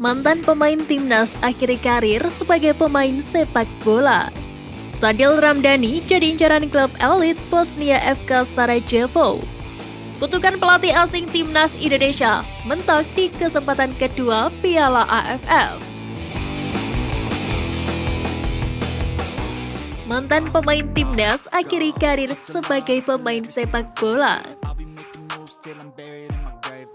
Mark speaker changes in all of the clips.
Speaker 1: Mantan pemain timnas akhiri karir sebagai pemain sepak bola. Sadil Ramdhani jadi incaran klub elit Bosnia FK Sarajevo. Kutukan pelatih asing timnas Indonesia mentok di kesempatan kedua Piala AFF. Mantan pemain timnas akhiri karir sebagai pemain sepak bola.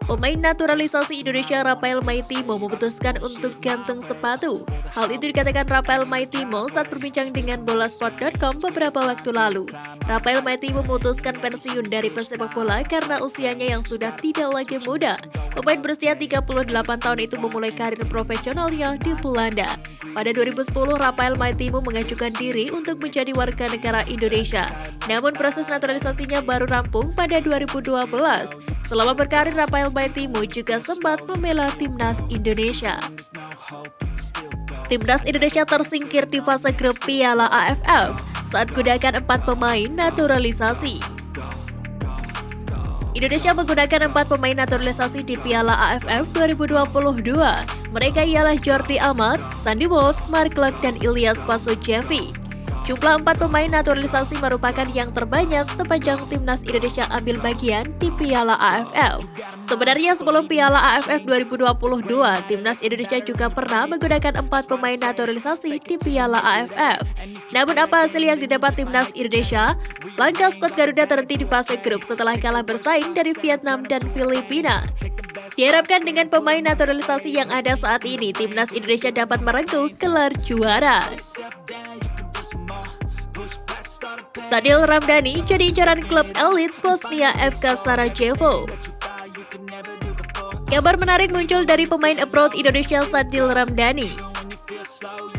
Speaker 1: Pemain naturalisasi Indonesia Rafael Maitimo memutuskan untuk gantung sepatu. Hal itu dikatakan Rafael Maitimo saat berbincang dengan Bolasport.com beberapa waktu lalu. Rafael Maitimo memutuskan pensiun dari pesepak bola karena usianya yang sudah tidak lagi muda. Pemain berusia 38 tahun itu memulai karir profesionalnya di Belanda. Pada 2010, Rafael Maitimo mengajukan diri untuk menjadi warga negara Indonesia. Namun proses naturalisasinya baru rampung pada 2012. Selama berkarir, Rafael Maitimo juga sempat membela timnas Indonesia. Timnas Indonesia tersingkir di fase grup Piala AFF saat gunakan 4 pemain naturalisasi. Indonesia menggunakan 4 pemain naturalisasi di Piala AFF 2022. Mereka ialah Jordi Amat, Sandy Walsh, Mark Klok, dan Ilyas Pasujevic. Jumlah 4 pemain naturalisasi merupakan yang terbanyak sepanjang timnas Indonesia ambil bagian di Piala AFF. Sebenarnya sebelum Piala AFF 2022, timnas Indonesia juga pernah menggunakan 4 pemain naturalisasi di Piala AFF. Namun apa hasil yang didapat timnas Indonesia? Langkah skuad Garuda terhenti di fase grup setelah kalah bersaing dari Vietnam dan Filipina. Diharapkan dengan pemain naturalisasi yang ada saat ini, timnas Indonesia dapat merengkuh gelar juara. Sadil Ramdhani jadi incaran klub elit Bosnia FK Sarajevo. Kabar menarik muncul dari pemain abroad Indonesia Sadil Ramdhani.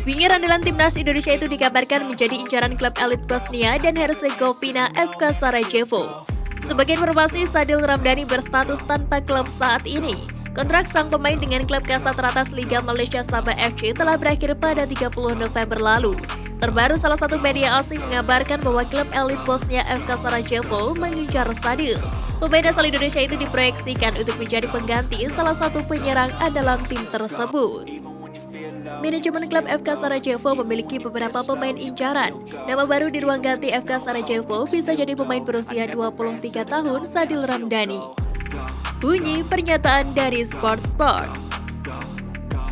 Speaker 1: Winger andalan timnas Indonesia itu dikabarkan menjadi incaran klub elit Bosnia dan Herzegovina FK Sarajevo. Sebagai informasi, Sadil Ramdhani berstatus tanpa klub saat ini. Kontrak sang pemain dengan klub kasta teratas Liga Malaysia Sabah FC telah berakhir pada 30 November lalu. Terbaru, salah satu media asing mengabarkan bahwa klub elit Bosnia FK Sarajevo mengincar Sadil. Pemain asal Indonesia itu diproyeksikan untuk menjadi pengganti salah satu penyerang andalan tim tersebut. Manajemen klub FK Sarajevo memiliki beberapa pemain incaran. Nama baru di ruang ganti FK Sarajevo bisa jadi pemain berusia 23 tahun Sadil Ramdhani. Bunyi pernyataan dari Sport.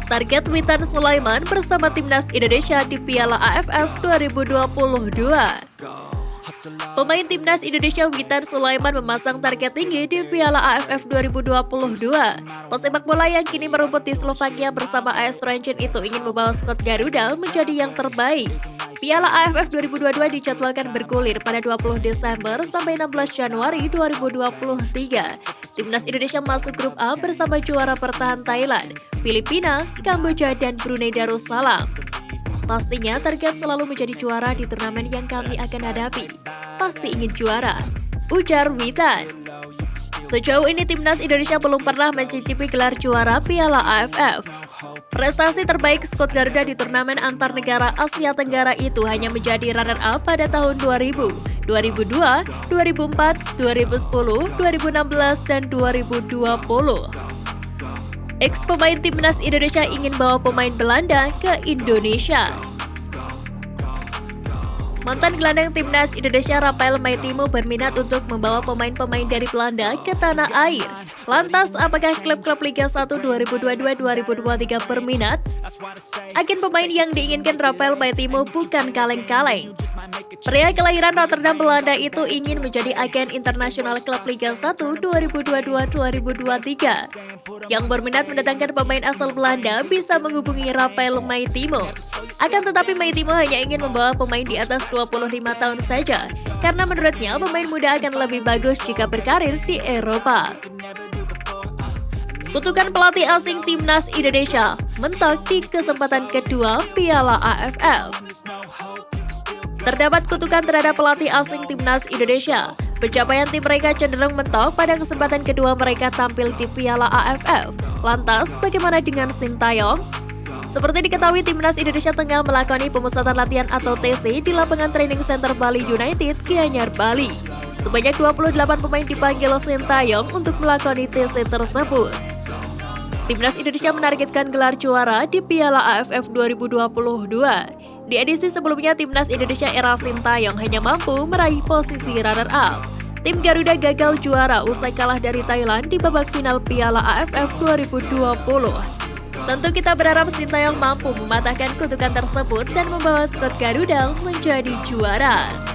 Speaker 1: Target Witan Sulaiman bersama timnas Indonesia di Piala AFF 2022. Pemain timnas Indonesia Witan Sulaiman memasang target tinggi di Piala AFF 2022. Pesepak bola yang kini merumput di Slovakia bersama AS Trenčín itu ingin membawa skuad Garuda menjadi yang terbaik. Piala AFF 2022 dijadwalkan bergulir pada 20 Desember sampai 16 Januari 2023. Timnas Indonesia masuk grup A bersama juara bertahan Thailand, Filipina, Kamboja, dan Brunei Darussalam. Pastinya target selalu menjadi juara di turnamen yang kami akan hadapi. Pasti ingin juara, ujar Witan. Sejauh ini timnas Indonesia belum pernah mencicipi gelar juara Piala AFF. Prestasi terbaik skuad Garuda di turnamen antar negara Asia Tenggara itu hanya menjadi runner-up pada tahun 2000, 2002, 2004, 2010, 2016, dan 2020. Ex-pemain timnas Indonesia ingin bawa pemain Belanda ke Indonesia. Mantan gelandang timnas Indonesia Rafael Maitimo berminat untuk membawa pemain-pemain dari Belanda ke tanah air. Lantas, apakah klub-klub Liga 1 2022-2023 berminat? Agen pemain yang diinginkan Rafael Maitimo bukan kaleng-kaleng. Pria kelahiran Rotterdam, Belanda itu ingin menjadi agen internasional klub Liga 1 2022-2023. Yang berminat mendatangkan pemain asal Belanda bisa menghubungi Rafael Maitimo. Akan tetapi Maitimo hanya ingin membawa pemain di atas 25 tahun saja, karena menurutnya pemain muda akan lebih bagus jika berkarir di Eropa. Kutukan pelatih asing timnas Indonesia mentok di kesempatan kedua Piala AFF. Terdapat kutukan terhadap pelatih asing timnas Indonesia. Pencapaian tim mereka cenderung mentok pada kesempatan kedua mereka tampil di Piala AFF. Lantas, bagaimana dengan Sintayong? Seperti diketahui, timnas Indonesia tengah melakoni pemusatan latihan atau TC di lapangan training center Bali United, Gianyar, Bali. Sebanyak 28 pemain dipanggil Sintayong untuk melakoni TC tersebut. Timnas Indonesia menargetkan gelar juara di Piala AFF 2022. Di edisi sebelumnya, Timnas Indonesia era Sintayong hanya mampu meraih posisi runner-up. Tim Garuda gagal juara usai kalah dari Thailand di babak final Piala AFF 2020. Tentu kita berharap Sintayong mampu mematahkan kutukan tersebut dan membawa skuad Garuda menjadi juara.